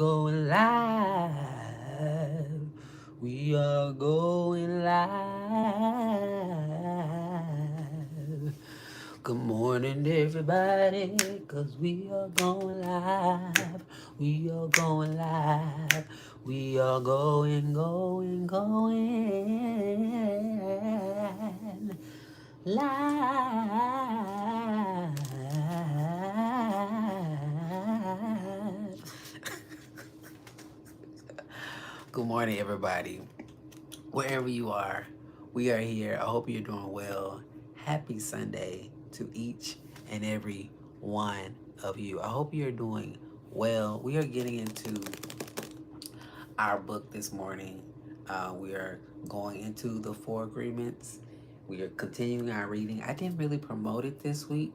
going live. We are going live. Good morning, everybody, cause we are going live. We are going live. We are going live. Good morning, everybody. Wherever you are, we are here. I hope you're doing well. Happy Sunday to each and every one of you. I hope you're doing well. We are getting into our book this morning. We are going into the Four Agreements. We are continuing our reading. I didn't really promote it this week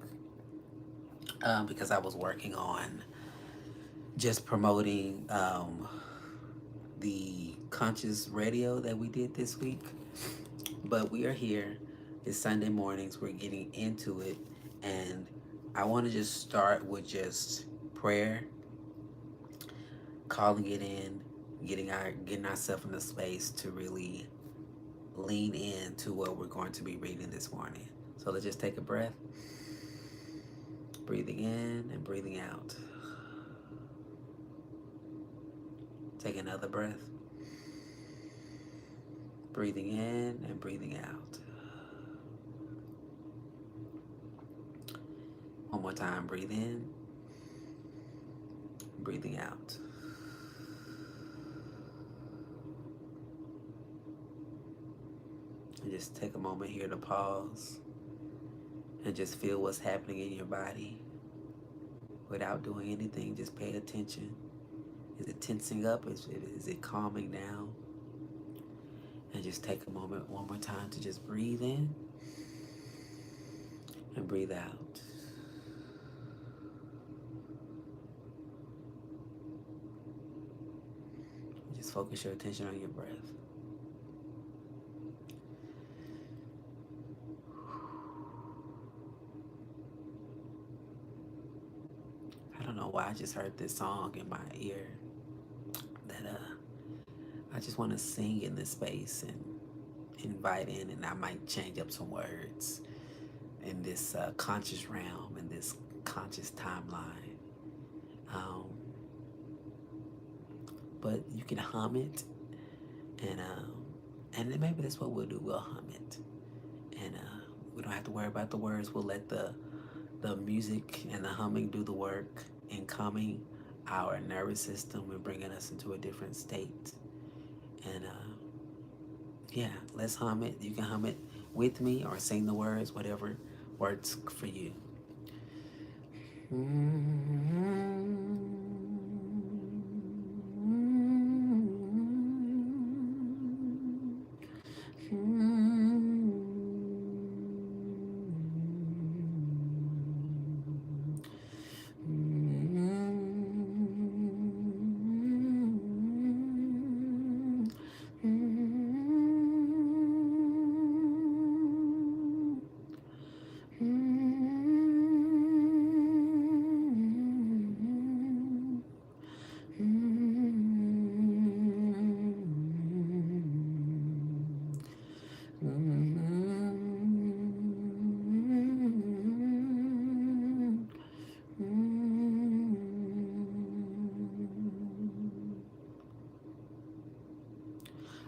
because I was working on just promoting the conscious radio that we did this week. But we are here. It's Sunday mornings. We're getting into it. And I want to just start with just prayer, calling it in, getting ourselves in the space to really lean into what we're going to be reading this morning. So let's just take a breath. Breathing in and breathing out. Take another breath. Breathing in and breathing out. One more time. Breathe in. Breathing out. And just take a moment here to pause and just feel what's happening in your body without doing anything. Just pay attention. Is it tensing up? Is it calming down? And just take a moment one more time to just breathe in and breathe out. Just focus your attention on your breath. I don't know why I just heard this song in my ear that I just want to sing in this space and invite in, and I might change up some words in this conscious realm, in this conscious timeline. But you can hum it, and then maybe that's what we'll do. We'll hum it, and we don't have to worry about the words. We'll let the music and the humming do the work in calming our nervous system and bringing us into a different state. And yeah, let's hum it. You can hum it with me or sing the words, whatever works for you.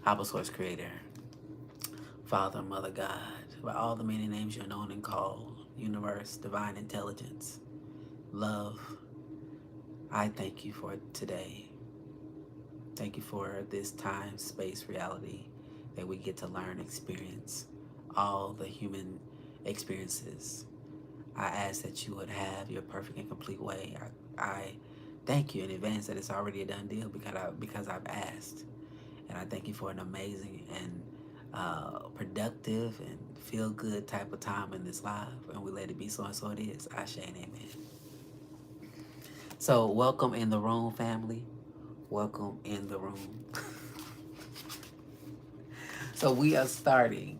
Abba Source Creator, Father, Mother, God, by all the many names you're known and called, universe, divine intelligence, love, I thank you for today. Thank you for this time, space, reality that we get to learn, experience all the human experiences. I ask that you would have your perfect and complete way. I thank you in advance that it's already a done deal because I've asked. And I thank you for an amazing and productive and feel good type of time in this live. And we let it be so, and so it is. Ashe and amen. So welcome in the room, family. Welcome in the room. So we are starting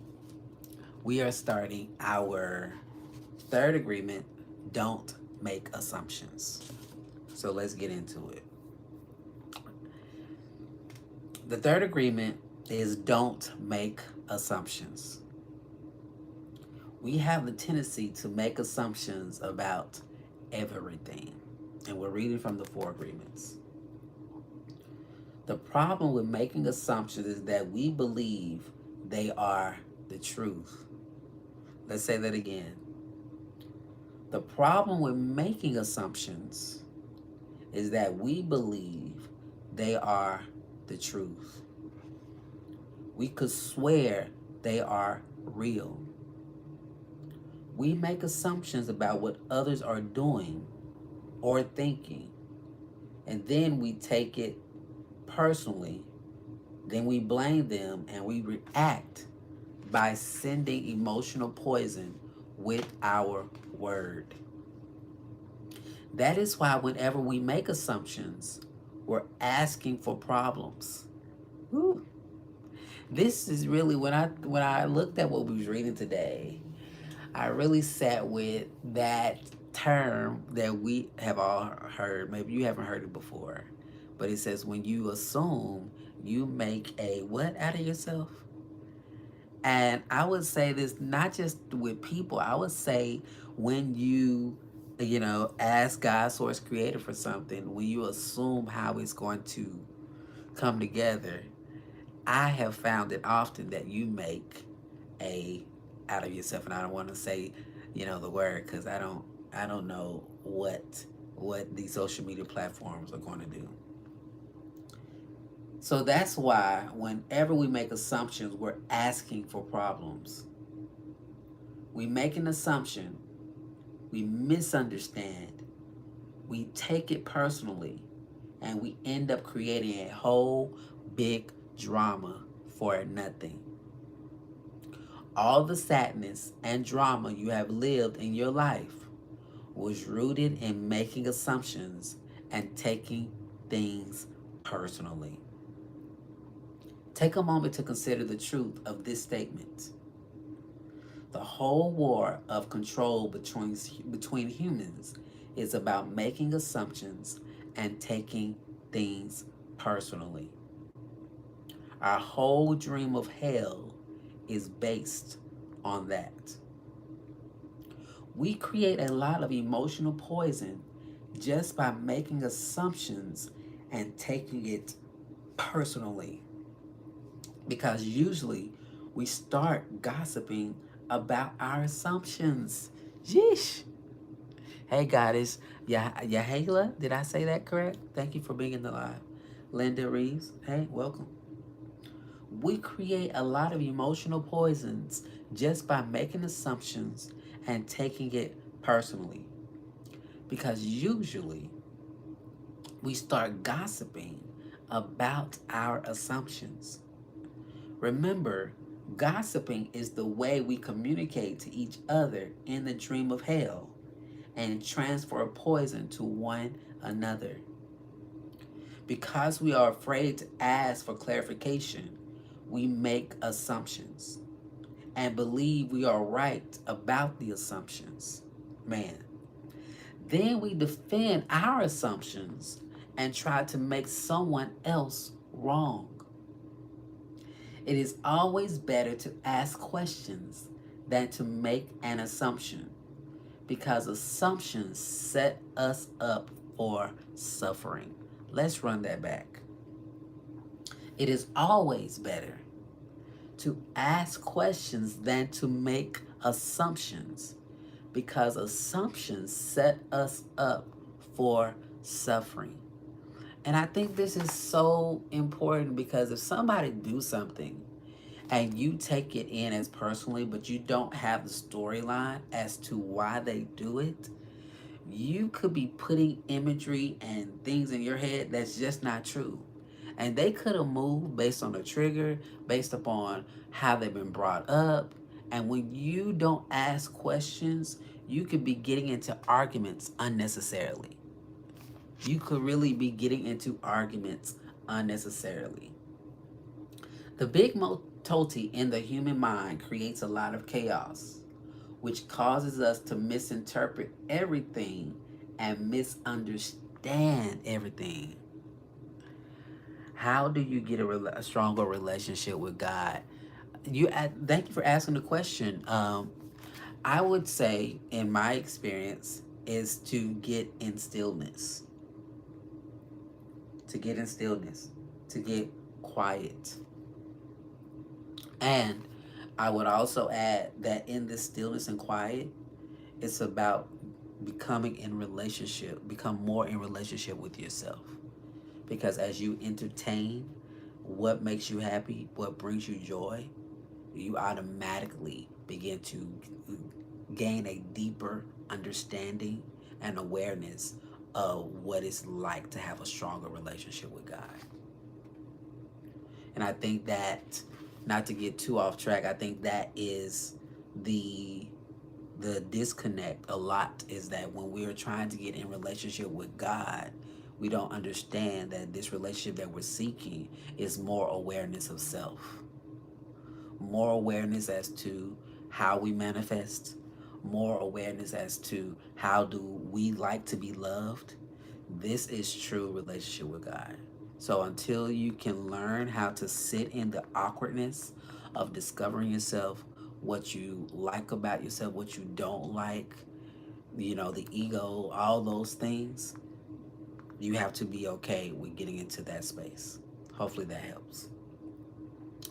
our third agreement. Don't make assumptions. So let's get into it. The third agreement is don't make assumptions. We have the tendency to make assumptions about everything. And we're reading from the four agreements. The problem with making assumptions is that we believe they are the truth. Let's say that again. The problem with making assumptions is that we believe they are the truth. We could swear they are real. We make assumptions about what others are doing or thinking, and then we take it personally. Then we blame them and we react by sending emotional poison with our word. That is why whenever we make assumptions, we're asking for problems. Woo. This is really when I looked at what we was reading today, I really sat with that term that we have all heard. Maybe you haven't heard it before, but it says when you assume, you make a what out of yourself? And I would say this not just with people. I would say when you ask God, source creator for something, when you assume how it's going to come together, I have found it often that you make a out of yourself, and I don't want to say, the word because I don't know what these social media platforms are going to do. So that's why whenever we make assumptions, we're asking for problems. We make an assumption, we misunderstand, we take it personally, and we end up creating a whole big drama for nothing. All the sadness and drama you have lived in your life was rooted in making assumptions and taking things personally. Take a moment to consider the truth of this statement. The whole war of control between humans is about making assumptions and taking things personally. Our whole dream of hell is based on that. We create a lot of emotional poison just by making assumptions and taking it personally. Because usually we start gossiping about our assumptions. Yeesh. Hey, goddess. Yahala, did I say that correct? Thank you for being in the live. Linda Reeves, hey, welcome. We create a lot of emotional poisons just by making assumptions and taking it personally. Because usually we start gossiping about our assumptions. Remember, gossiping is the way we communicate to each other in the dream of hell and transfer poison to one another. Because we are afraid to ask for clarification, we make assumptions and believe we are right about the assumptions. Man. Then we defend our assumptions and try to make someone else wrong. It is always better to ask questions than to make an assumption because assumptions set us up for suffering. Let's run that back. It is always better to ask questions than to make assumptions because assumptions set us up for suffering. And I think this is so important because if somebody do something and you take it in as personally, but you don't have the storyline as to why they do it, you could be putting imagery and things in your head that's just not true. And they could have moved based on a trigger, based upon how they've been brought up. And when you don't ask questions, you could be getting into arguments unnecessarily. You could really be getting into arguments unnecessarily. The big motility in the human mind creates a lot of chaos, which causes us to misinterpret everything and misunderstand everything. How do you get a stronger relationship with God? Thank you for asking the question. I would say, in my experience, is to get in stillness, to get in stillness, to get quiet. And I would also add that in this stillness and quiet, it's about become more in relationship with yourself. Because as you entertain what makes you happy, what brings you joy, you automatically begin to gain a deeper understanding and awareness of what it's like to have a stronger relationship with God. And I think that, not to get too off track, I think that is the the disconnect a lot, is that when we're trying to get in relationship with God, we don't understand that this relationship that we're seeking is more awareness of self, more awareness as to how we manifest, more awareness as to how do we like to be loved. This is true relationship with God. So until you can learn how to sit in the awkwardness of discovering yourself, what you like about yourself, what you don't like, the ego, all those things, you have to be okay with getting into that space. Hopefully that helps.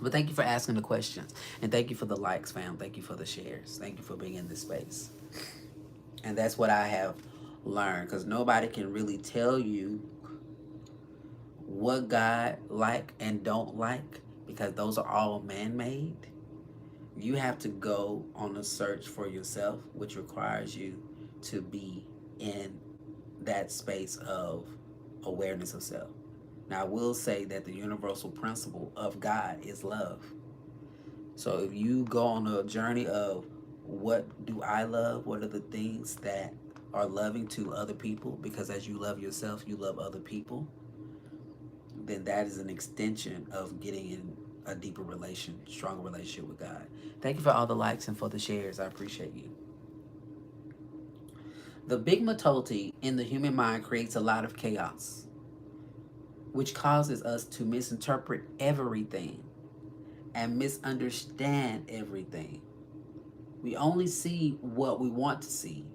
But thank you for asking the questions. And thank you for the likes, fam. Thank you for the shares. Thank you for being in this space. And that's what I have learned, because nobody can really tell you what God like and don't like, because those are all man-made. You have to go on a search for yourself, which requires you to be in that space of awareness of self. Now, I will say that the universal principle of God is love. So if you go on a journey of what do I love, what are the things that are loving to other people, because as you love yourself, you love other people, then that is an extension of getting in a deeper stronger relationship with God. Thank you for all the likes and for the shares. I appreciate you. The big matoti in the human mind creates a lot of chaos, which causes us to misinterpret everything and misunderstand everything. We only see what we want to see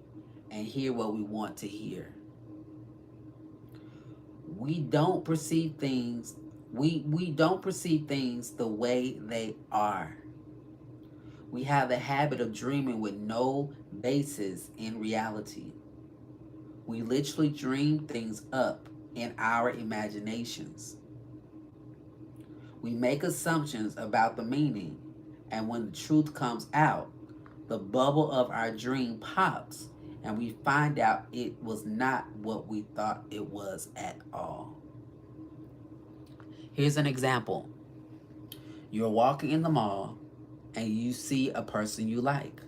and hear what we want to hear. We don't perceive things we don't perceive things the way they are. We have the habit of dreaming with no basis in reality. We literally dream things up in our imaginations. We make assumptions about the meaning, and when the truth comes out, the bubble of our dream pops, and we find out it was not what we thought it was at all. Here's an example. You're walking in the mall and you see a person you like.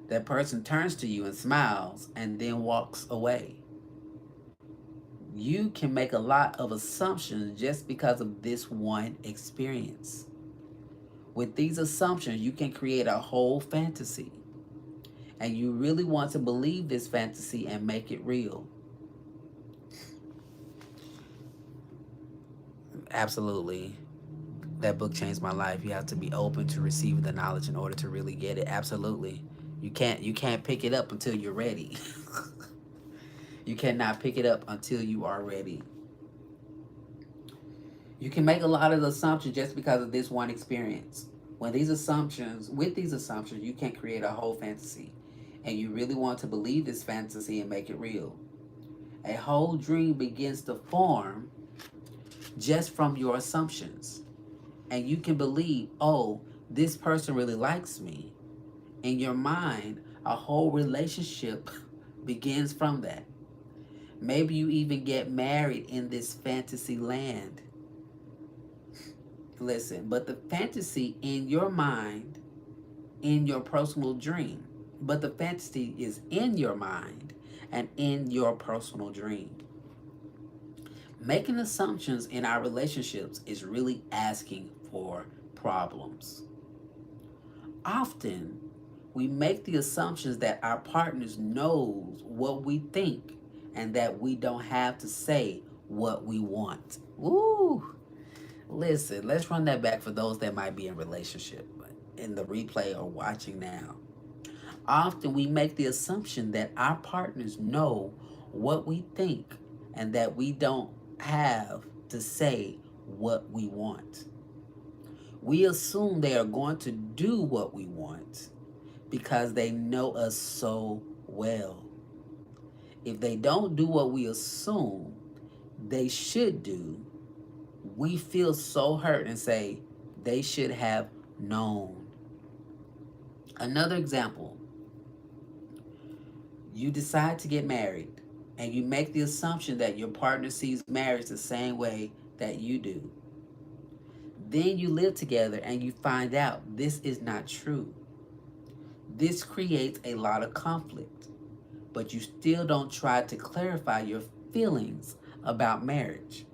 That person turns to you and smiles and then walks away. You can make a lot of assumptions just because of this one experience. With these assumptions, you can create a whole fantasy. And you really want to believe this fantasy and make it real. Absolutely. That book changed my life. You have to be open to receiving the knowledge in order to really get it. Absolutely. You can't pick it up until you're ready. You cannot pick it up until you are ready. You can make a lot of assumptions just because of this one experience. With these assumptions, you can create a whole fantasy. And you really want to believe this fantasy and make it real. A whole dream begins to form just from your assumptions. And you can believe, oh, this person really likes me. In your mind, a whole relationship begins from that. Maybe you even get married in this fantasy land. Listen, but the fantasy in your mind, in your personal dream, but the fantasy is in your mind and in your personal dream. Making assumptions in our relationships is really asking for problems. Often, we make the assumptions that our partners knows what we think and that we don't have to say what we want. Woo! Listen, let's run that back for those that might be in relationship, in the replay or watching now. Often we make the assumption that our partners know what we think and that we don't have to say what we want. We assume they are going to do what we want because they know us so well. If they don't do what we assume they should do, we feel so hurt and say they should have known. Another example, you decide to get married and you make the assumption that your partner sees marriage the same way that you do. Then you live together and you find out this is not true. This creates a lot of conflict, but you still don't try to clarify your feelings about marriage.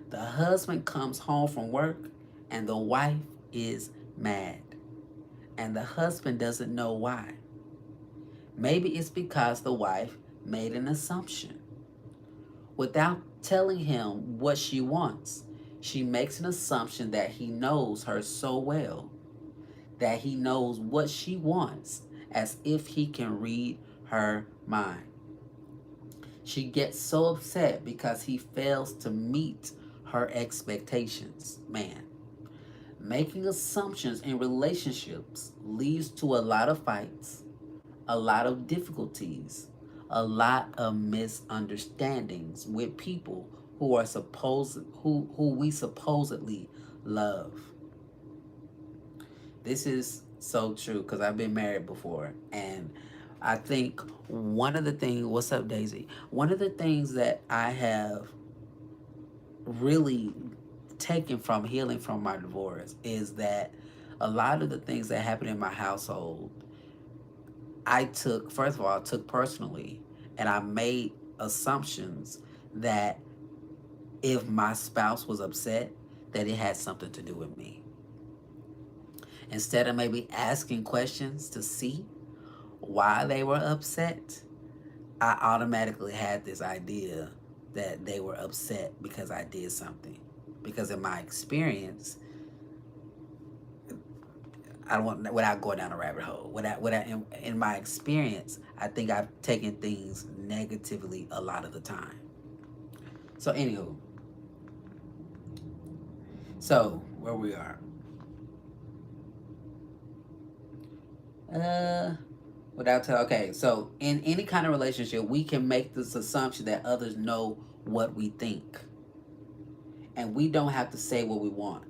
The husband comes home from work and the wife is mad, and the husband doesn't know why. Maybe it's because the wife made an assumption. Without telling him what she wants, she makes an assumption that he knows her so well, that he knows what she wants, as if he can read her mind. She gets so upset because he fails to meet her expectations. Man, making assumptions in relationships leads to a lot of fights, a lot of difficulties, a lot of misunderstandings with people who we supposedly love. This is so true because I've been married before, and I think one of the things, what's up, Daisy? One of the things that I have really taken from healing from my divorce is that a lot of the things that happened in my household, I took, first of all, I took personally, and I made assumptions that if my spouse was upset, that it had something to do with me. Instead of maybe asking questions to see why they were upset, I automatically had this idea that they were upset because I did something. Because in my experience, I don't want, without going down a rabbit hole, in my experience, I think I've taken things negatively a lot of the time. So anywho, so where we are. Okay, so in any kind of relationship, we can make this assumption that others know what we think, and we don't have to say what we want.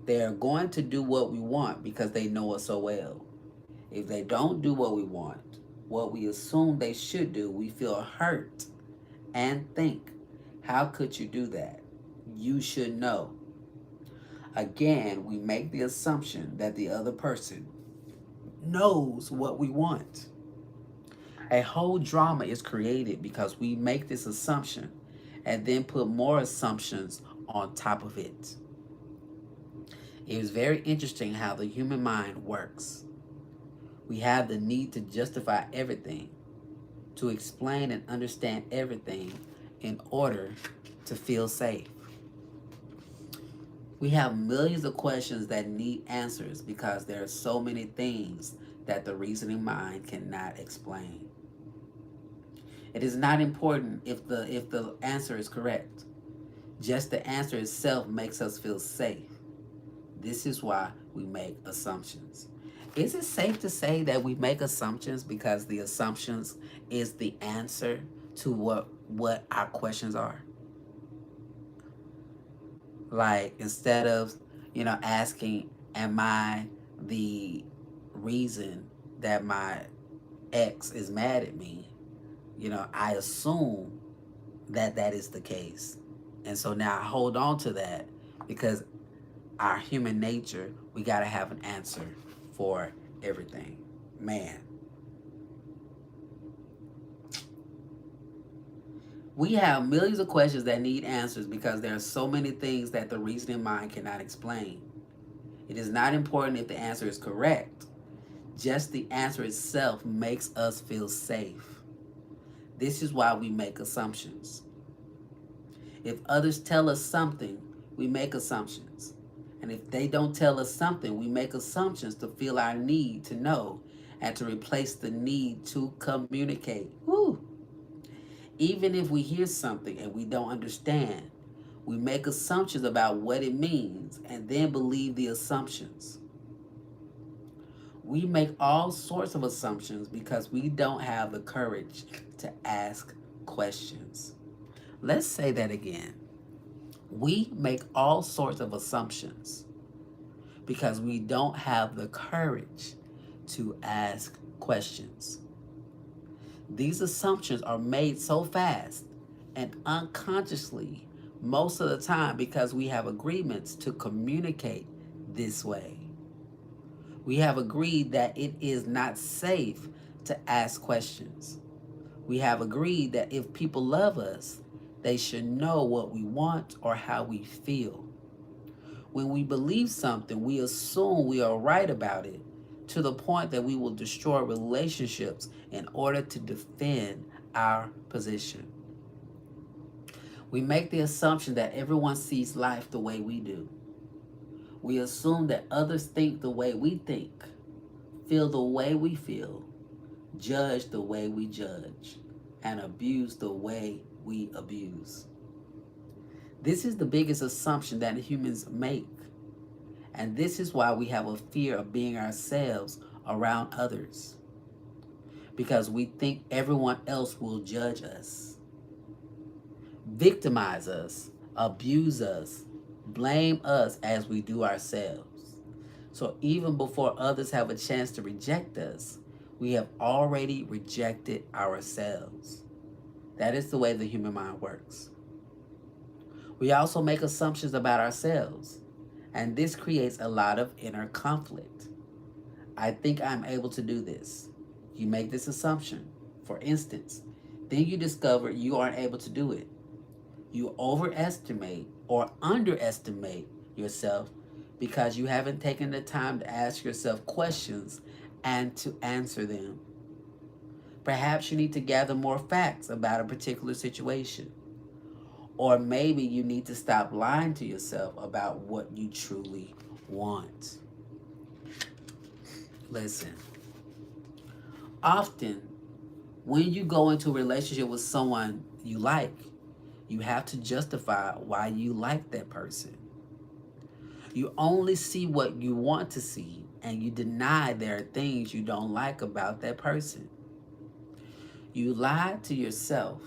They are going to do what we want because they know us so well. If they don't do what we want, what we assume they should do, we feel hurt and think, how could you do that? You should know. Again, we make the assumption that the other person knows what we want. A whole drama is created because we make this assumption and then put more assumptions on top of it. It is very interesting how the human mind works. We have the need to justify everything, to explain and understand everything in order to feel safe. We have millions of questions that need answers because there are so many things that the reasoning mind cannot explain. It is not important if the answer is correct. Just the answer itself makes us feel safe. This is why we make assumptions. Is it safe to say that we make assumptions because the assumptions is the answer to what our questions are? Like, instead of, asking, am I the reason that my ex is mad at me? I assume that that is the case. And so now I hold on to that because our human nature, we got to have an answer for everything. Man. We have millions of questions that need answers because there are so many things that the reasoning mind cannot explain. It is not important if the answer is correct. Just the answer itself makes us feel safe. This is why we make assumptions. If others tell us something, we make assumptions. And if they don't tell us something, we make assumptions to feel our need to know and to replace the need to communicate. Woo! Even if we hear something and we don't understand, we make assumptions about what it means and then believe the assumptions. We make all sorts of assumptions because we don't have the courage to ask questions. Let's say that again. We make all sorts of assumptions because we don't have the courage to ask questions. These assumptions are made so fast and unconsciously most of the time because we have agreements to communicate this way. We have agreed that it is not safe to ask questions. We have agreed that if people love us, they should know what we want or how we feel. When we believe something, we assume we are right about it to the point that we will destroy relationships in order to defend our position. We make the assumption that everyone sees life the way we do. We assume that others think the way we think, feel the way we feel, judge the way we judge, and abuse the way we abuse. This is the biggest assumption that humans make. And this is why we have a fear of being ourselves around others. Because we think everyone else will judge us, victimize us, abuse us, blame us as we do ourselves. So even before others have a chance to reject us, we have already rejected ourselves. That is the way the human mind works. We also make assumptions about ourselves, and this creates a lot of inner conflict. I think I'm able to do this. You make this assumption, for instance, then you discover you aren't able to do it. You overestimate or underestimate yourself because you haven't taken the time to ask yourself questions and to answer them. Perhaps you need to gather more facts about a particular situation. Or maybe you need to stop lying to yourself about what you truly want. Listen, often when you go into a relationship with someone you like, you have to justify why you like that person. You only see what you want to see, and you deny there are things you don't like about that person. You lie to yourself.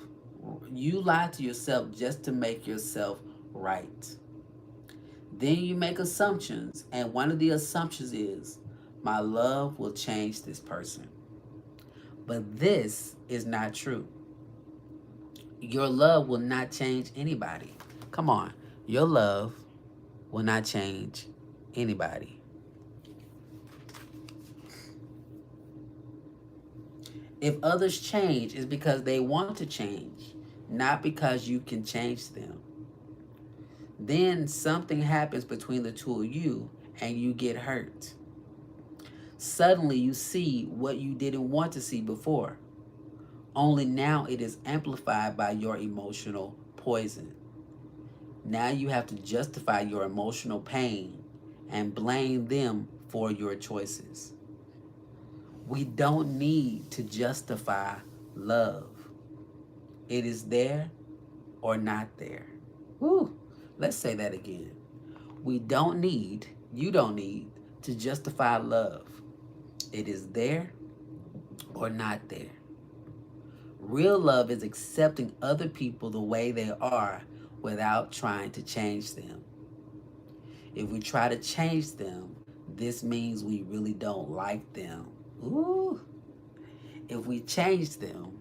You lie to yourself just to make yourself right. Then you make assumptions, and one of the assumptions is, my love will change this person. But this is not true. Your love will not change anybody. Come on. Your love will not change anybody. If others change, it's because they want to change, not because you can change them. Then something happens between the two of you and you get hurt. Suddenly you see what you didn't want to see before. Only now it is amplified by your emotional poison. Now you have to justify your emotional pain and blame them for your choices. We don't need to justify love. It is there or not there. Woo. Let's say that again. You don't need to justify love. It is there or not there. Real love is accepting other people the way they are without trying to change them. If we try to change them, this means we really don't like them. Ooh. If we change them,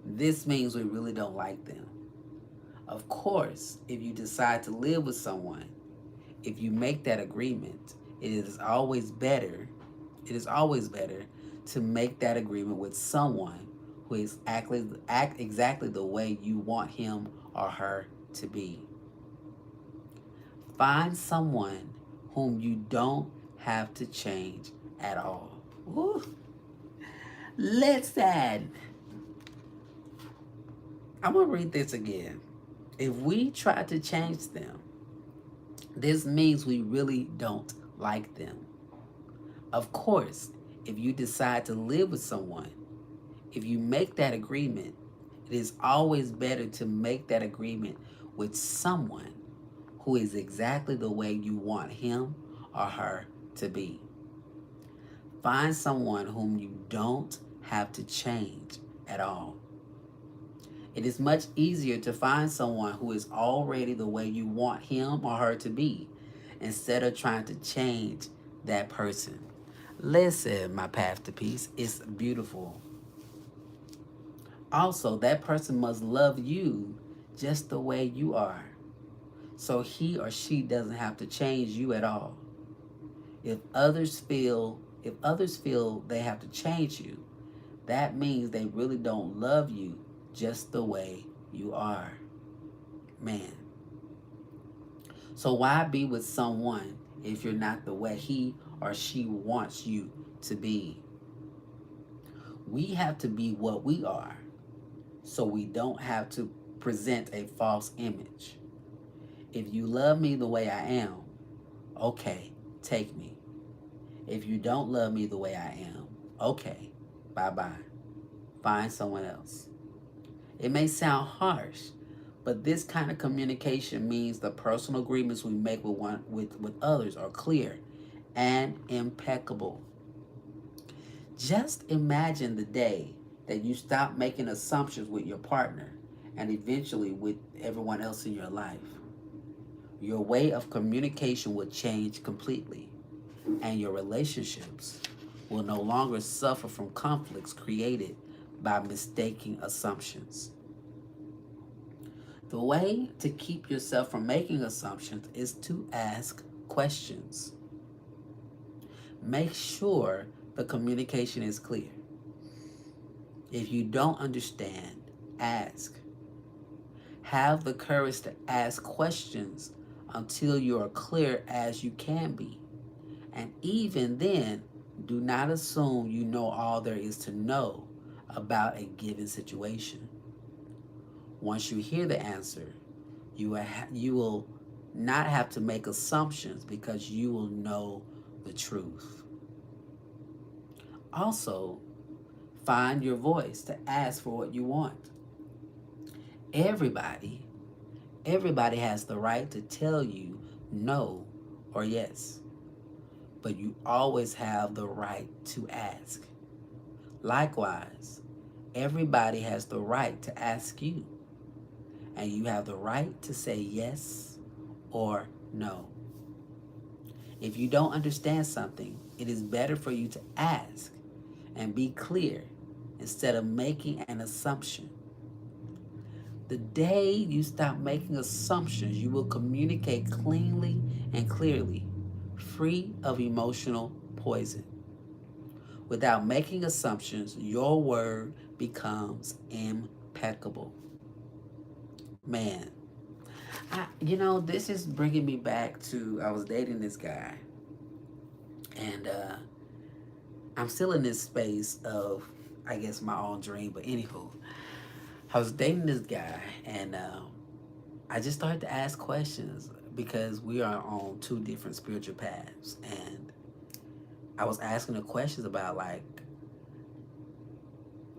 this means we really don't like them. Of course, if you decide to live with someone, if you make that agreement, it is always better to make that agreement with someone who is act exactly the way you want him or her to be. Find someone whom you don't have to change at all. Woo. Listen. I'm going to read this again. If we try to change them, this means we really don't like them. Of course, if you decide to live with someone, if you make that agreement, it is always better to make that agreement with someone who is exactly the way you want him or her to be. Find someone whom you don't have to change at all. It is much easier to find someone who is already the way you want him or her to be instead of trying to change that person. Listen, my path to peace is beautiful. Also, that person must love you just the way you are, so he or she doesn't have to change you at all. If others feel they have to change you, that means they really don't love you just the way you are. Man. So why be with someone if you're not the way he or she wants you to be? We have to be what we are, so we don't have to present a false image. If you love me the way I am, okay, take me. If you don't love me the way I am, okay, bye-bye. Find someone else. It may sound harsh, but this kind of communication means the personal agreements we make with others are clear and impeccable. Just imagine the day that you stop making assumptions with your partner and eventually with everyone else in your life. Your way of communication will change completely, and your relationships will no longer suffer from conflicts created by mistaking assumptions. The way to keep yourself from making assumptions is to ask questions. Make sure the communication is clear. If you don't understand, ask. Have the courage to ask questions until you are clear as you can be. And even then, do not assume you know all there is to know about a given situation. Once you hear the answer, you will not have to make assumptions because you will know the truth. Also, find your voice to ask for what you want. Everybody, everybody has the right to tell you no or yes, but you always have the right to ask. Likewise, everybody has the right to ask you, and you have the right to say yes or no. If you don't understand something, it is better for you to ask and be clear instead of making an assumption. The day you stop making assumptions, you will communicate cleanly and clearly, free of emotional poison. Without making assumptions, your word becomes impeccable. Man, this is bringing me back to I was dating this guy, and I'm still in this space of, I guess, my own dream. But anywho, I was dating this guy, and I just started to ask questions because we are on two different spiritual paths, and I was asking the questions about, like,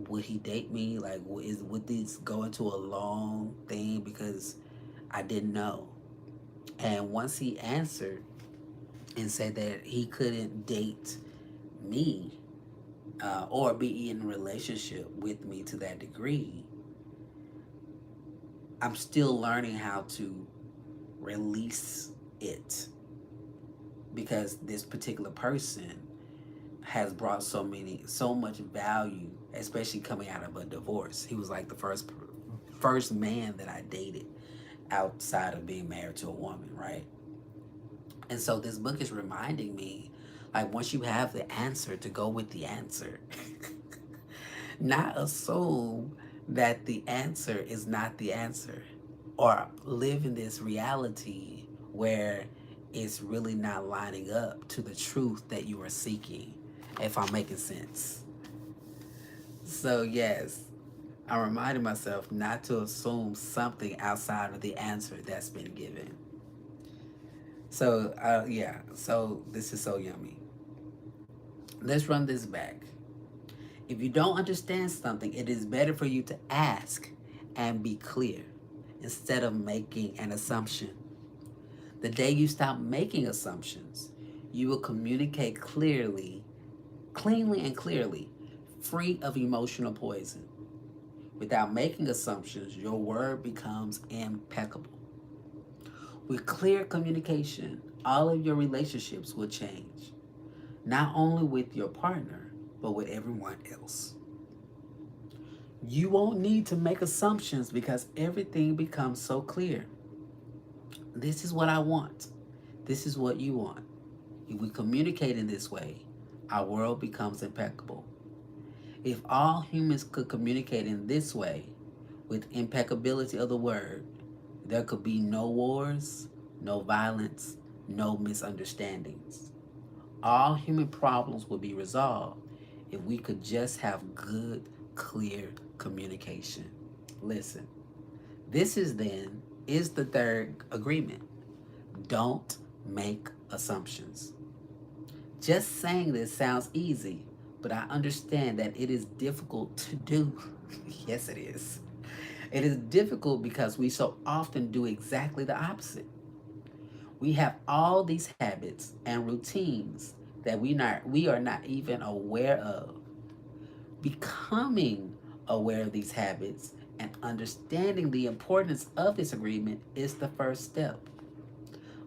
would he date me? Like, would this go into a long thing? Because I didn't know. And once he answered and said that he couldn't date me or be in a relationship with me to that degree, I'm still learning how to release it, because this particular person has brought so much value, especially coming out of a divorce. He was like the first man that I dated outside of being married to a woman, right? And so this book is reminding me, like, once you have the answer, to go with the answer. Not assume that the answer is not the answer, or live in this reality where it's really not lining up to the truth that you are seeking, if I'm making sense. So yes, I'm reminding myself not to assume something outside of the answer that's been given. So, yeah, so this is so yummy. Let's run this back. If you don't understand something, it is better for you to ask and be clear instead of making an assumption. The day you stop making assumptions, you will communicate clearly, cleanly and clearly, free of emotional poison. Without making assumptions, your word becomes impeccable. With clear communication, all of your relationships will change, not only with your partner, but with everyone else. You won't need to make assumptions because everything becomes so clear. This is what I want. This is what you want. If we communicate in this way, our world becomes impeccable. If all humans could communicate in this way, with impeccability of the word, there could be no wars, no violence, no misunderstandings. All human problems would be resolved if we could just have good, clear communication. Listen, this is the third agreement. Don't make assumptions. Just saying this sounds easy, but I understand that it is difficult to do. Yes, it is. It is difficult because we so often do exactly the opposite. We have all these habits and routines that we are not even aware of. Becoming aware of these habits and understanding the importance of this agreement is the first step.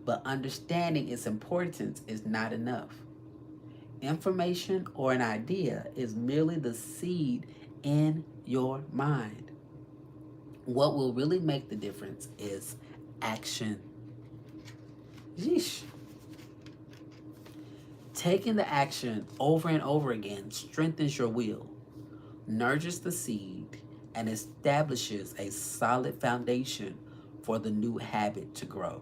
But understanding its importance is not enough. Information or an idea is merely the seed in your mind. What will really make the difference is action. Yeesh. Taking the action over and over again strengthens your will, nurtures the seed, and establishes a solid foundation for the new habit to grow.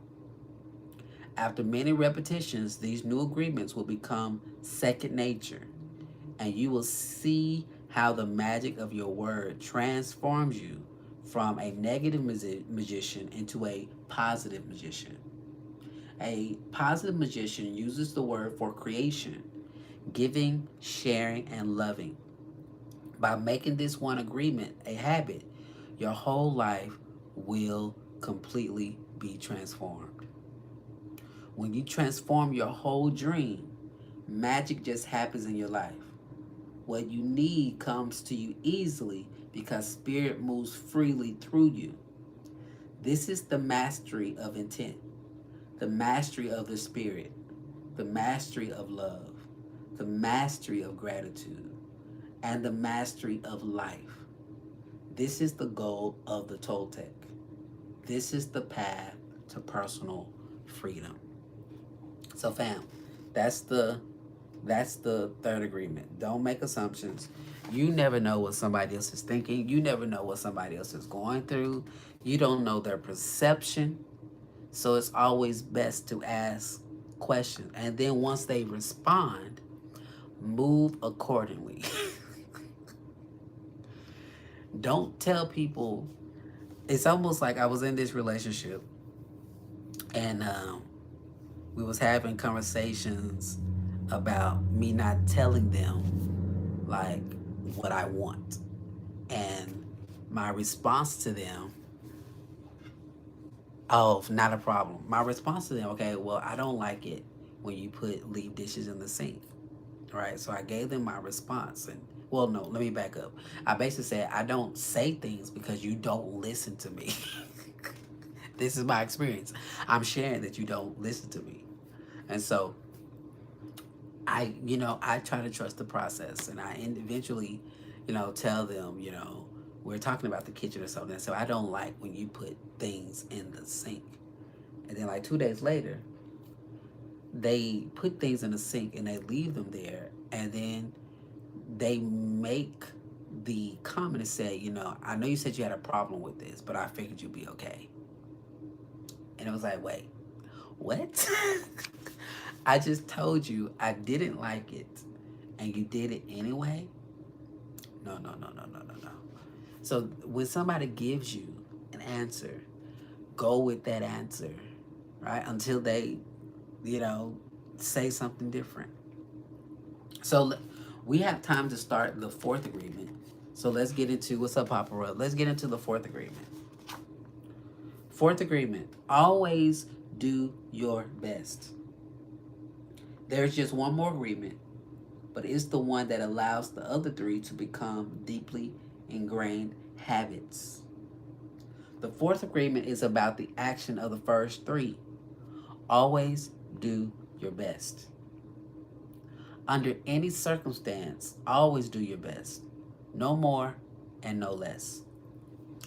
After many repetitions, these new agreements will become second nature, and you will see how the magic of your word transforms you from a negative magician into a positive magician. A positive magician uses the word for creation, giving, sharing, and loving. By making this one agreement a habit, your whole life will completely be transformed. When you transform your whole dream, magic just happens in your life. What you need comes to you easily because spirit moves freely through you. This is the mastery of intent, the mastery of the spirit, the mastery of love, the mastery of gratitude, and the mastery of life. This is the goal of the Toltec. This is the path to personal freedom. So fam, that's the that's the third agreement. Don't make assumptions. You never know what somebody else is thinking. You never know what somebody else is going through. You don't know their perception. So it's always best to ask questions. And then once they respond, move accordingly. Don't tell people. It's almost like I was in this relationship and we was having conversations about me not telling them like what I want. And my response to them, oh, not a problem. My response to them, okay, well, I don't like it when you leave dishes in the sink. Right? So I gave them my response and well, no, let me back up. I basically said, I don't say things because you don't listen to me. This is my experience. I'm sharing that you don't listen to me. And so I try to trust the process and I eventually, tell them, we're talking about the kitchen or something. So I don't like when you put things in the sink. And then like 2 days later, they put things in the sink and they leave them there. And then they make the comment and say, I know you said you had a problem with this, but I figured you'd be okay. And it was like, wait, what? I just told you I didn't like it and you did it anyway? No, no, no, no, no, no, no. So when somebody gives you an answer, go with that answer, right? Until they, you know, say something different. So we have time to start the fourth agreement. So let's get into what's up, Papa Rub? Let's get into the fourth agreement. Fourth agreement: always do your best. There's just one more agreement, but it's the one that allows the other three to become deeply ingrained habits. The fourth agreement is about the action of the first three. Always do your best. Under any circumstance, always do your best. No more and no less.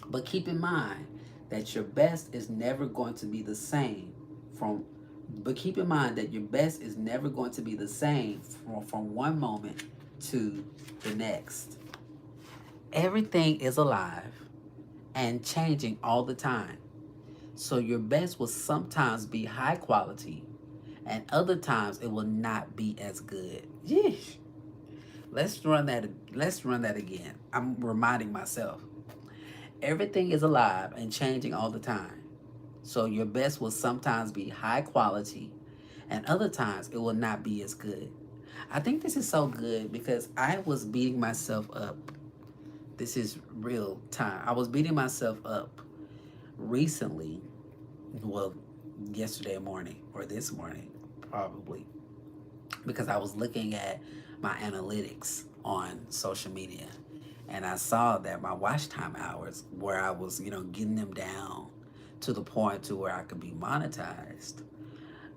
But keep in mind that your best is never going to be the same from but keep in mind that your best is never going to be the same from one moment to the next. Everything is alive and changing all the time. So your best will sometimes be high quality and other times it will not be as good. Yeesh. Let's run that again. I'm reminding myself. Everything is alive and changing all the time. So your best will sometimes be high quality and other times it will not be as good. I think this is so good because I was beating myself up. This is real time. I was beating myself up recently, well, yesterday morning or this morning, probably, because I was looking at my analytics on social media and I saw that my watch time hours, where I was, getting them down to the point to where I could be monetized,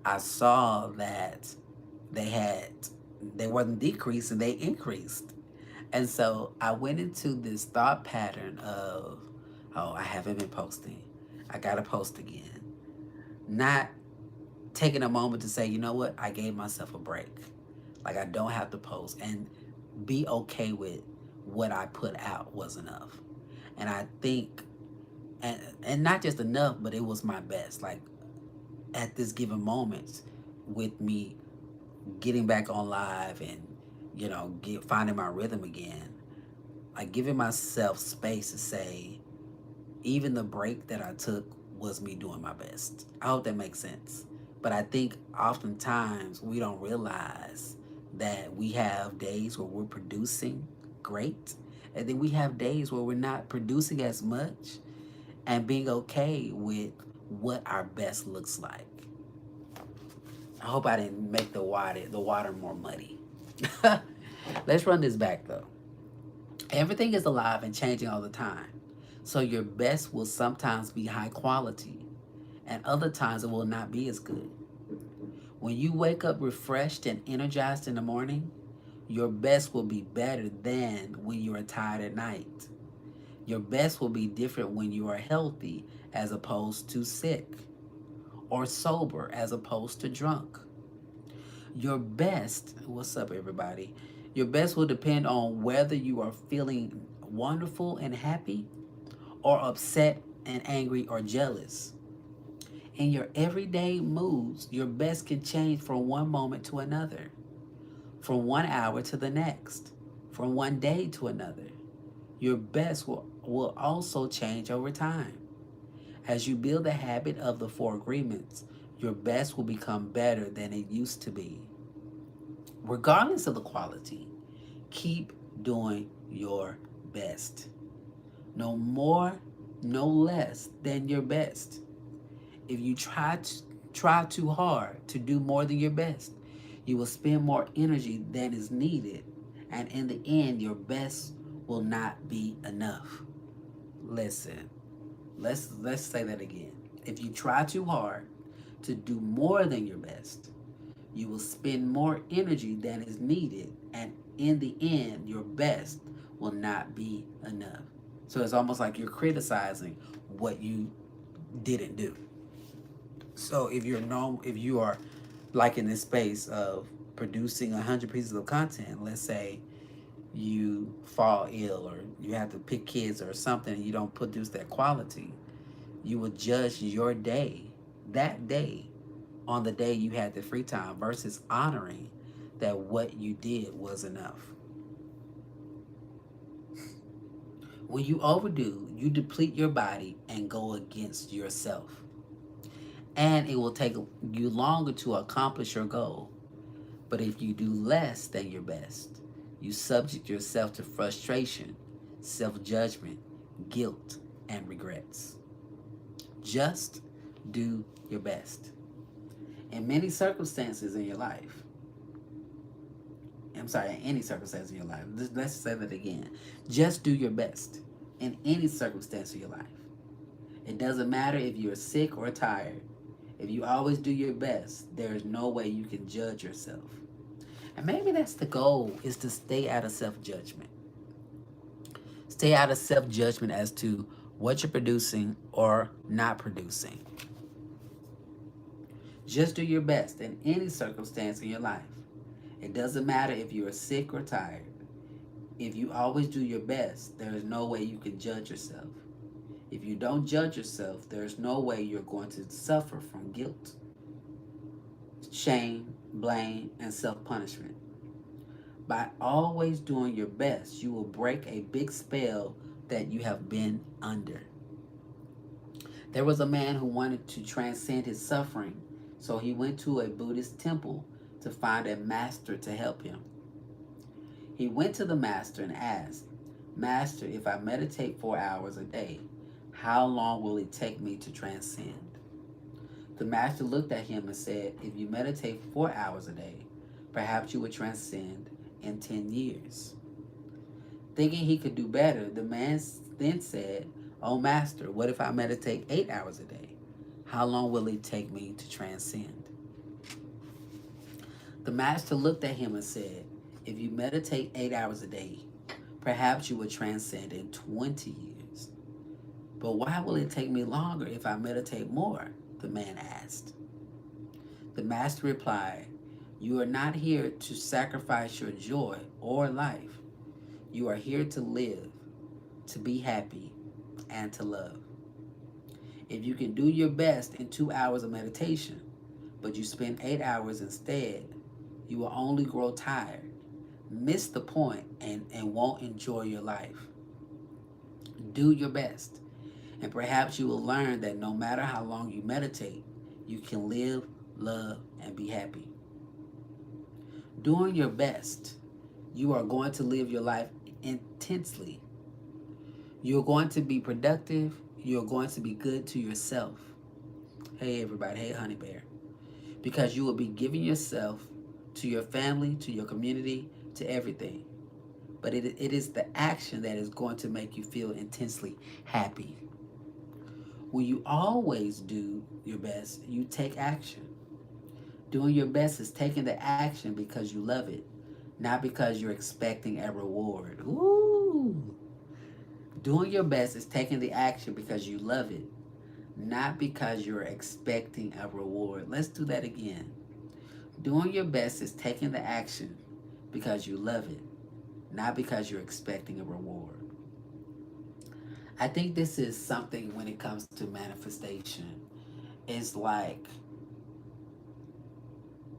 I saw that they had they wasn't decreasing, they increased. And so I went into this thought pattern of, oh, I haven't been posting. I gotta post again. Not taking a moment to say, you know what, I gave myself a break. Like I don't have to post and be okay with what I put out was enough. And I think and not just enough, but it was my best. Like at this given moment with me getting back on live and finding my rhythm again, like giving myself space to say even the break that I took was me doing my best. I hope that makes sense. But I think oftentimes we don't realize that we have days where we're producing great, and then we have days where we're not producing as much, and being okay with what our best looks like. I hope I didn't make the water more muddy. Let's run this back though. Everything is alive and changing all the time. So your best will sometimes be high quality and other times it will not be as good. When you wake up refreshed and energized in the morning, your best will be better than when you are tired at night. Your best will be different when you are healthy as opposed to sick, or sober as opposed to drunk. Your best, what's up, everybody? Your best will depend on whether you are feeling wonderful and happy, or upset and angry or jealous. In your everyday moods, your best can change from one moment to another, from 1 hour to the next, from one day to another. Your best will also change over time. As you build the habit of the four agreements, your best will become better than it used to be. Regardless of the quality, keep doing your best. No more, no less than your best. If you try too hard to do more than your best, you will spend more energy than is needed, and in the end, your best will not be enough. Listen, let's say that again. If you try too hard to do more than your best, you will spend more energy than is needed, and in the end, your best will not be enough. So it's almost like you're criticizing what you didn't do. So if you are like in this space of producing 100 pieces of content, let's say you fall ill or you have to pick kids or something and you don't produce that quality, you will judge your day, that day, on the day you had the free time versus honoring that what you did was enough. When you overdo, you deplete your body and go against yourself. And it will take you longer to accomplish your goal. But if you do less than your best, you subject yourself to frustration, self judgment, guilt, and regrets. Just do your best. In many circumstances in your life, I'm sorry, in any circumstance in your life, let's say that again. Just do your best in any circumstance of your life. It doesn't matter if you're sick or tired. If you always do your best, there is no way you can judge yourself. And maybe that's the goal, is to stay out of self-judgment. Stay out of self-judgment as to what you're producing or not producing. Just do your best in any circumstance in your life. It doesn't matter if you are sick or tired. If you always do your best, there is no way you can judge yourself. If you don't judge yourself, there is no way you're going to suffer from guilt, shame, blame, and self-punishment. By always doing your best, you will break a big spell that you have been under. There was a man who wanted to transcend his suffering, so he went to a Buddhist temple to find a master to help him. He went to the master and asked, "Master, if I meditate 4 hours a day, how long will it take me to transcend?" The master looked at him and said, "If you meditate 4 hours a day, perhaps you would transcend in 10 years. Thinking he could do better, the man then said, "Oh, master, what if I meditate 8 hours a day? How long will it take me to transcend?" The master looked at him and said, "If you meditate 8 hours a day, perhaps you will transcend in 20 years. But why will it take me longer if I meditate more?" the man asked. The master replied, "You are not here to sacrifice your joy or life. You are here to live, to be happy, and to love. If you can do your best in 2 hours of meditation, but you spend 8 hours instead, you will only grow tired, miss the point, and won't enjoy your life. Do your best, and perhaps you will learn that no matter how long you meditate, you can live, love, and be happy." Doing your best, you are going to live your life intensely. You're going to be productive. You're going to be good to yourself. Hey, everybody. Hey, Honey Bear. Because you will be giving yourself to your family, to your community, to everything. But it is the action that is going to make you feel intensely happy. When you always do your best, you take action. Doing your best is taking the action because you love it, not because you're expecting a reward. Ooh. Doing your best is taking the action because you love it, not because you're expecting a reward. Let's do that again. Doing your best is taking the action because you love it, not because you're expecting a reward. I think this is something when it comes to manifestation. It's like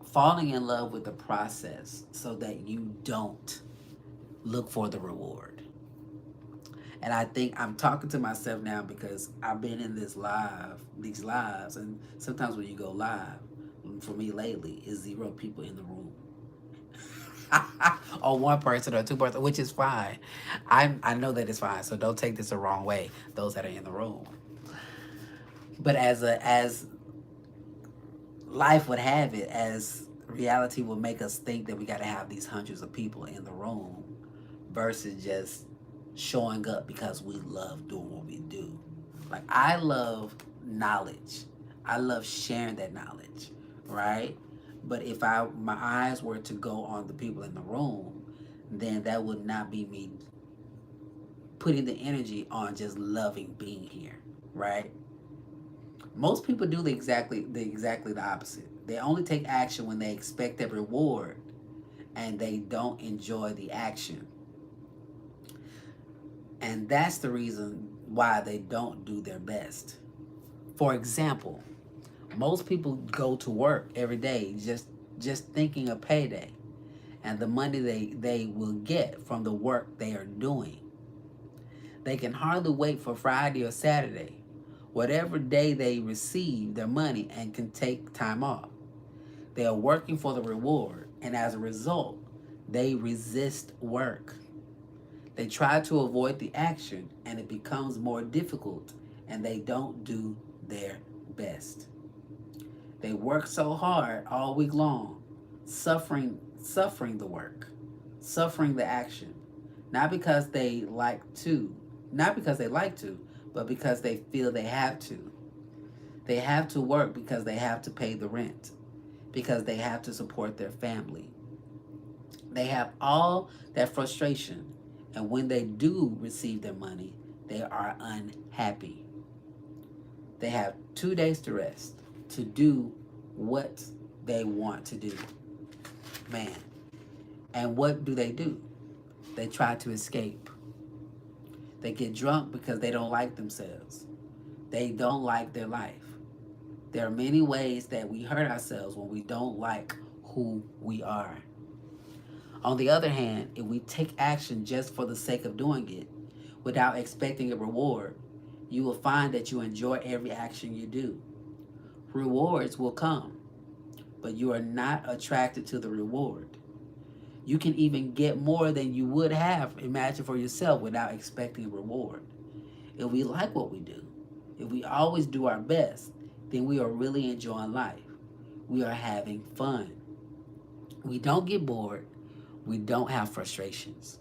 falling in love with the process so that you don't look for the reward. And I think I'm talking to myself now because I've been in these lives, and sometimes when you go live, for me lately, is 0 people in the room. Or 1 person or 2 person, which is fine. I know that it's fine, so don't take this the wrong way, those that are in the room. But as life would have it, as reality will make us think that we got to have these hundreds of people in the room versus just showing up because we love doing what we do. Like, I love knowledge. I love sharing that knowledge, right? But if my eyes were to go on the people in the room, then that would not be me putting the energy on just loving being here, right? Most people do exactly the opposite. They only take action when they expect a reward and they don't enjoy the action. And that's the reason why they don't do their best. For example, most people go to work every day just thinking of payday and the money they will get from the work they are doing. They can hardly wait for Friday or Saturday, whatever day they receive their money, and can take time off. They are working for the reward, and as a result, they resist work. They try to avoid the action, and it becomes more difficult, and they don't do their best. They work so hard all week long, suffering the work, suffering the action, not because they like to, not because they like to, but because they feel they have to. They have to work because they have to pay the rent, because they have to support their family. They have all that frustration, and when they do receive their money, they are unhappy. They have 2 days to rest, to do what they want to do. Man. And what do? They try to escape. They get drunk because they don't like themselves. They don't like their life. There are many ways that we hurt ourselves when we don't like who we are. On the other hand, if we take action just for the sake of doing it, without expecting a reward, you will find that you enjoy every action you do. Rewards will come, but you are not attracted to the reward. You can even get more than you would have imagined for yourself without expecting a reward. If we like what we do, if we always do our best, then we are really enjoying life. We are having fun. We don't get bored. We don't have frustrations.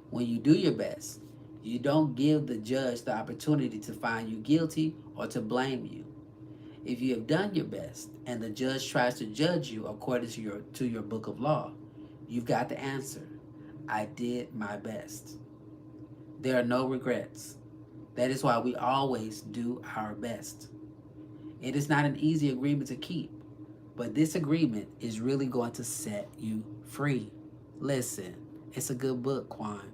When you do your best, you don't give the judge the opportunity to find you guilty or to blame you. If you have done your best and the judge tries to judge you according to your book of law, you've got the answer. I did my best. There are no regrets. That is why we always do our best. It is not an easy agreement to keep, but this agreement is really going to set you free. Listen, it's a good book, Quan.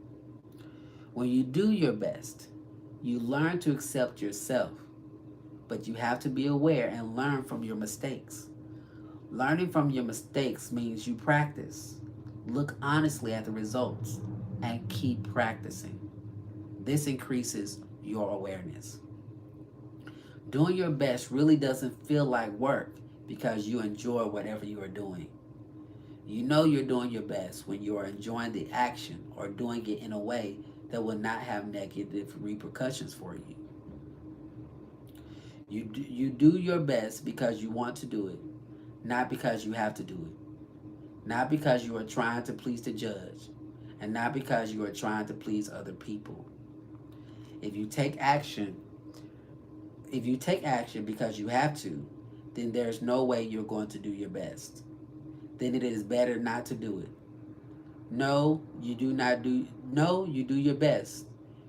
When you do your best, you learn to accept yourself, but you have to be aware and learn from your mistakes. Learning from your mistakes means you practice. Look honestly at the results and keep practicing. This increases your awareness. Doing your best really doesn't feel like work because you enjoy whatever you are doing. You know you're doing your best when you are enjoying the action or doing it in a way that will not have negative repercussions for you. You do your best because you want to do it, not because you have to do it. Not because you are trying to please the judge, and not because you are trying to please other people. If you take action, because you have to, then there's no way you're going to do your best. Then it is better not to do it. No, you do your best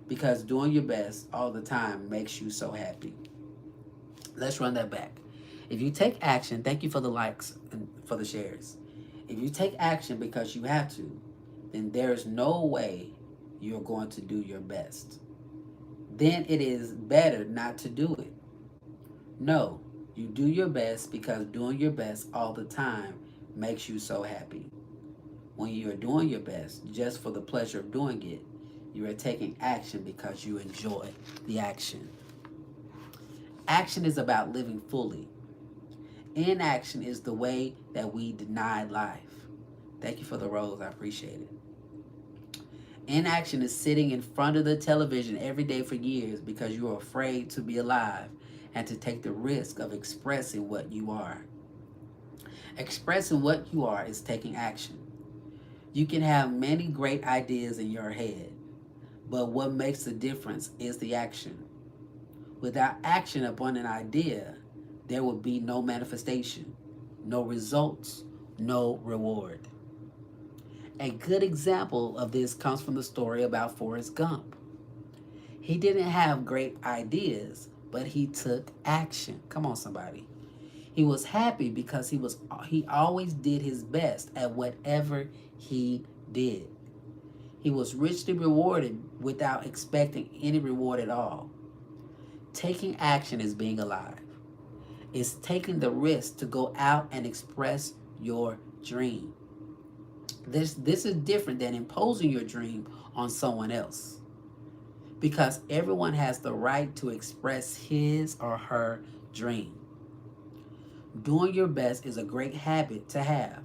because doing your best all the time makes you so happy. Let's run that back. If you take action, thank you for the likes and for the shares. If you take action because you have to, then there's no way you're going to do your best. Then it is better not to do it. No, you do your best because doing your best all the time makes you so happy. When you are doing your best just for the pleasure of doing it, you are taking action because you enjoy the action. Action is about living fully. Inaction is the way that we deny life. Thank you for the rose. I appreciate it. Inaction is sitting in front of the television every day for years because you are afraid to be alive and to take the risk of expressing what you are. Expressing what you are is taking action. You can have many great ideas in your head, but what makes the difference is the action. Without action upon an idea, there will be no manifestation, no results, no reward. A good example of this comes from the story about Forrest Gump. He didn't have great ideas, but he took action. Come on, somebody. He was happy because he always did his best at whatever he did. He was richly rewarded without expecting any reward at all. Taking action is being alive. It's taking the risk to go out and express your dream. This is different than imposing your dream on someone else. because everyone has the right to express his or her dream. Doing your best is a great habit to have.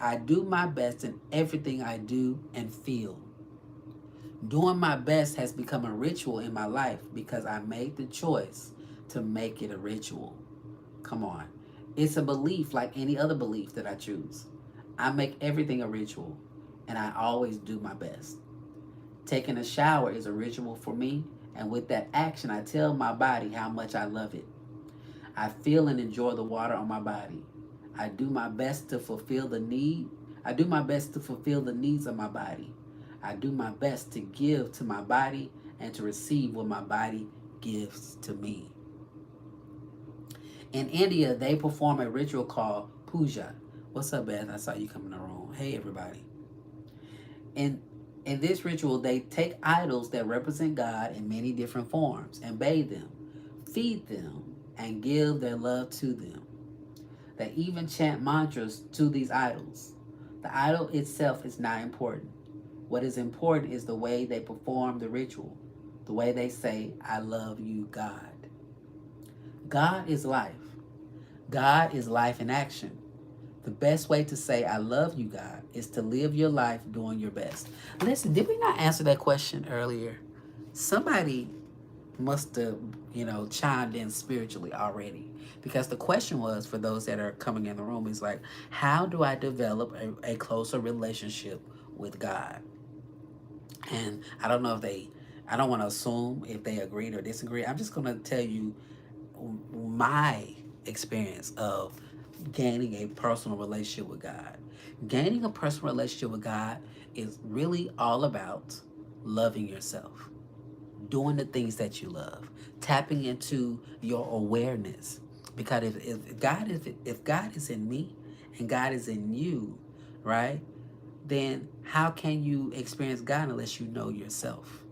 I do my best in everything I do and feel. Doing my best has become a ritual in my life because I made the choice to make it a ritual. Come on. It's a belief like any other belief that I choose. I make everything a ritual, and I always do my best. Taking a shower is a ritual for me, and with that action, I tell my body how much I love it. I feel and enjoy the water on my body. I do my best to fulfill the need. I do my best to fulfill the needs of my body. I do my best to give to my body and to receive what my body gives to me. In India, they perform a ritual called puja. What's up, Beth? I saw you come in the room. Hey, everybody. In in this ritual, they take idols that represent God in many different forms and bathe them, feed them, and give their love to them. They even chant mantras to these idols. The idol itself is not important. What is important is the way they perform the ritual, the way they say, I love you, God. God is life. God is life in action. The best way to say, I love you, God, is to live your life doing your best. Listen, did we not answer that question earlier? Somebody must have, chimed in spiritually already. Because the question was, for those that are coming in the room, is like, how do I develop a closer relationship with God? And I don't know if I don't want to assume if they agreed or disagreed. I'm just going to tell you my experience of gaining a personal relationship with God. Gaining a personal relationship with God is really all about loving yourself, doing the things that you love, tapping into your awareness. Because if God is in me and God is in you, right? Then how can you experience God unless you know yourself?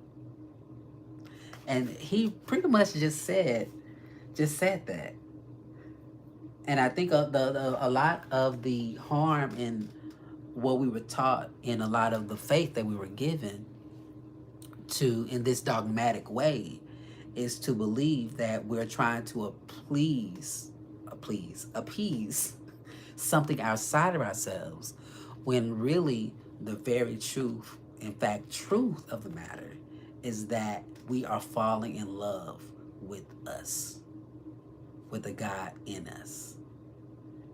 And he pretty much just said that. And I think a lot of the harm in what we were taught in a lot of the faith that we were given to in this dogmatic way is to believe that we're trying to appease something outside of ourselves, when really the very truth, in fact, truth of the matter is that we are falling in love with us, with the God in us.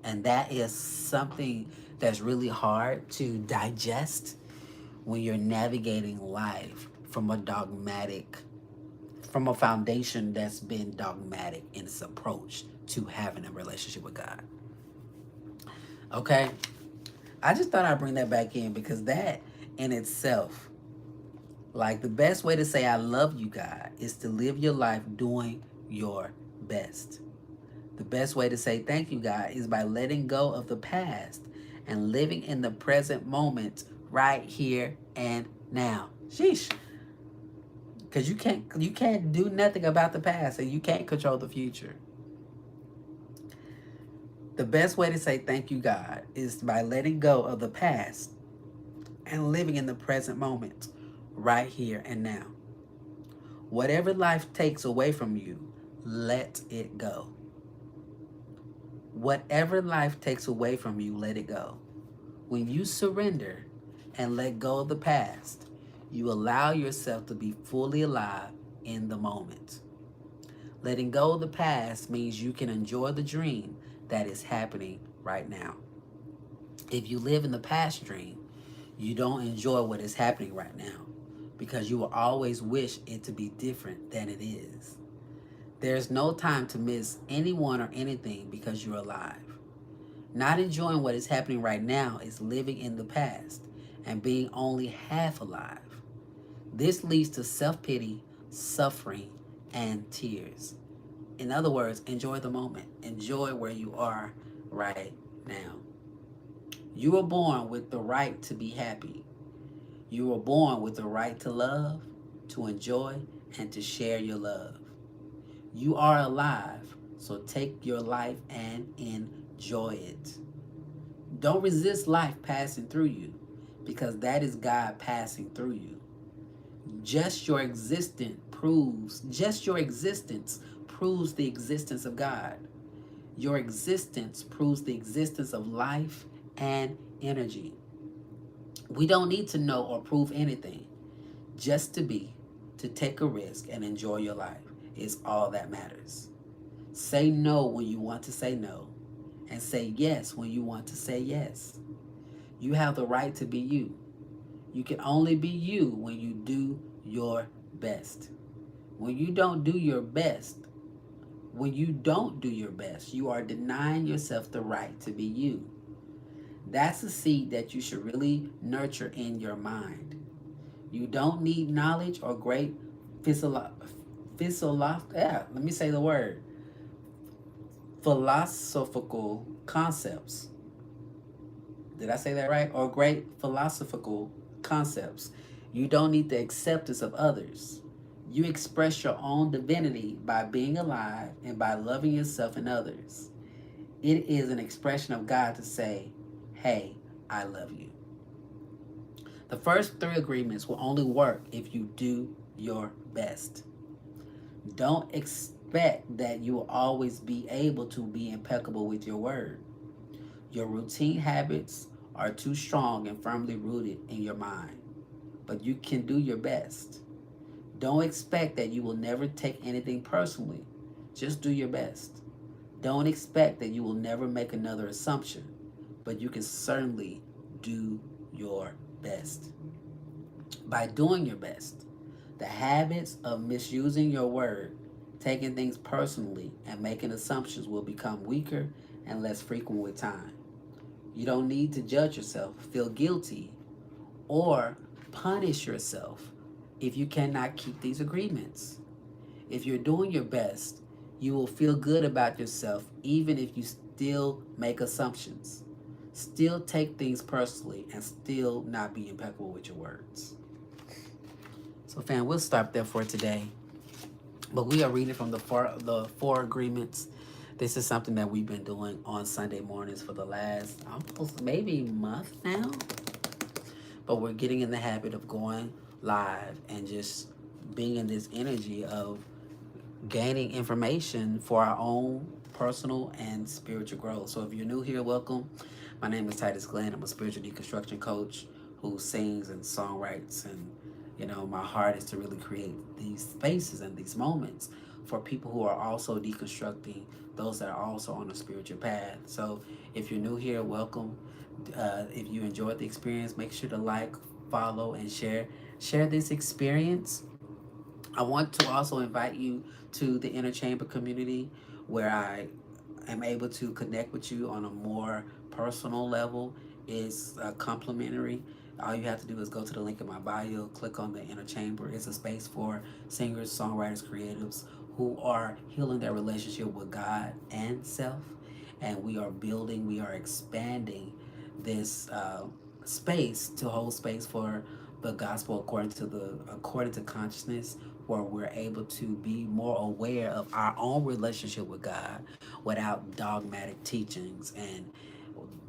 And that is something that's really hard to digest when you're navigating life from a foundation that's been dogmatic in its approach to having a relationship with God. Okay? I just thought I'd bring that back in because that in itself, like the best way to say I love you, God, is to live your life doing your best. The best way to say thank you, God, is by letting go of the past and living in the present moment right here and now. Sheesh. Because you can't do nothing about the past and you can't control the future. The best way to say thank you, God, is by letting go of the past and living in the present moment right here and now. Whatever life takes away from you, let it go. Whatever life takes away from you, let it go. When you surrender and let go of the past, you allow yourself to be fully alive in the moment. Letting go of the past means you can enjoy the dream that is happening right now. If you live in the past dream, you don't enjoy what is happening right now because you will always wish it to be different than it is. There's no time to miss anyone or anything because you're alive. Not enjoying what is happening right now is living in the past and being only half alive. This leads to self-pity, suffering, and tears. In other words, enjoy the moment. Enjoy where you are right now. You were born with the right to be happy. You were born with the right to love, to enjoy, and to share your love. You are alive, so take your life and enjoy it. Don't resist life passing through you, because that is God passing through you. Just your existence proves the existence of God. Your existence proves the existence of life and energy. We don't need to know or prove anything. Just to be, to take a risk and enjoy your life is all that matters. Say no when you want to say no, and say yes when you want to say yes. You have the right to be you. You can only be you when you do your best. When you don't do your best, when you don't do your best, you are denying yourself the right to be you. That's a seed that you should really nurture in your mind. You don't need knowledge or great let me say the word, philosophical concepts. Did I say that right? Or great philosophical concepts. You don't need the acceptance of others. You express your own divinity by being alive and by loving yourself and others. It is an expression of God to say, hey, I love you. The first three agreements will only work if you do your best. Don't expect that you will always be able to be impeccable with your word. Your routine habits are too strong and firmly rooted in your mind, but you can do your best. Don't expect that you will never take anything personally. Just do your best. Don't expect that you will never make another assumption, but you can certainly do your best. By doing your best, the habits of misusing your word, taking things personally, and making assumptions will become weaker and less frequent with time. You don't need to judge yourself, feel guilty, or punish yourself if you cannot keep these agreements. If you're doing your best, you will feel good about yourself even if you still make assumptions, still take things personally, and still not be impeccable with your words. So, fam, we'll stop there for today. But we are reading from the four agreements. This is something that we've been doing on Sunday mornings for the last almost maybe month now. But we're getting in the habit of going live and just being in this energy of gaining information for our own personal and spiritual growth. So if you're new here, welcome. My name is Titus Glenn. I'm a spiritual deconstruction coach who sings and songwrites, and my heart is to really create these spaces and these moments for people who are also deconstructing, those that are also on a spiritual path. So if you're new here, welcome. If you enjoyed the experience, make sure to like, follow, and share this experience. I want to also invite you to the Inner Chamber community, where I am able to connect with you on a more personal level. It's complimentary. All you have to do is go to the link in my bio, click on the Inner Chamber. It's a space for singers, songwriters, creatives who are healing their relationship with God and self. And we are expanding this space to hold space for the gospel according to consciousness, where we're able to be more aware of our own relationship with God without dogmatic teachings. And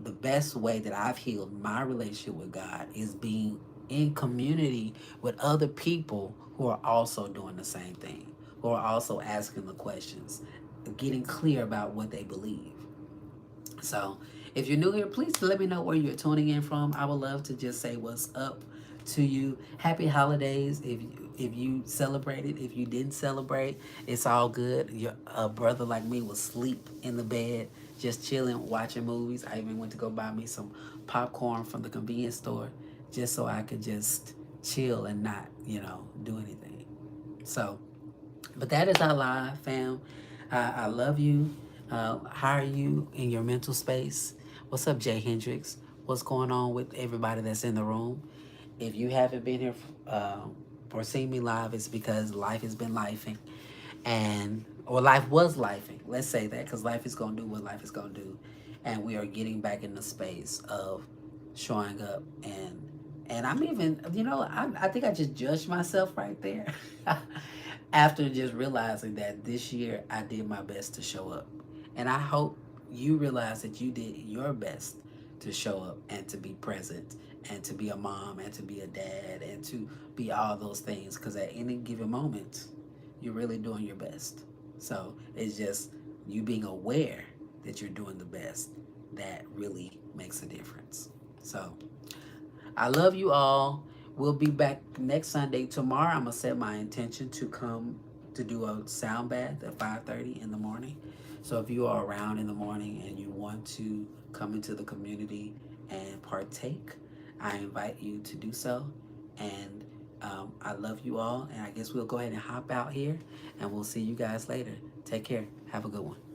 the best way that I've healed my relationship with God is being in community with other people who are also doing the same thing, who are also asking the questions, getting clear about what they believe. So if you're new here, please let me know where you're tuning in from. I would love to just say what's up to you. Happy holidays. If you celebrated, if you didn't celebrate, it's all good. A brother like me will sleep in the bed, just chilling, watching movies. I even went to go buy me some popcorn from the convenience store just so I could just chill and not, do anything. So, but that is our live, fam. I love you. How are you in your mental space? What's up, Jay Hendricks? What's going on with everybody that's in the room? If you haven't been here or seen me live, it's because life has been lifing, or life was lifing. Let's say that, because life is gonna do what life is gonna do, and we are getting back in the space of showing up. And I'm even, I think I just judged myself right there after just realizing that this year I did my best to show up. And I hope you realize that you did your best to show up and to be present and to be a mom and to be a dad and to be all those things, because at any given moment you're really doing your best. So it's just you being aware that you're doing the best that really makes a difference. So I love you all. We'll be back next Sunday. Tomorrow I'm gonna set my intention to come to do a sound bath at 5:30 in the morning. So if you are around in the morning and you want to come into the community and partake, I invite you to do so. And I love you all. And I guess we'll go ahead and hop out here, and we'll see you guys later. Take care. Have a good one.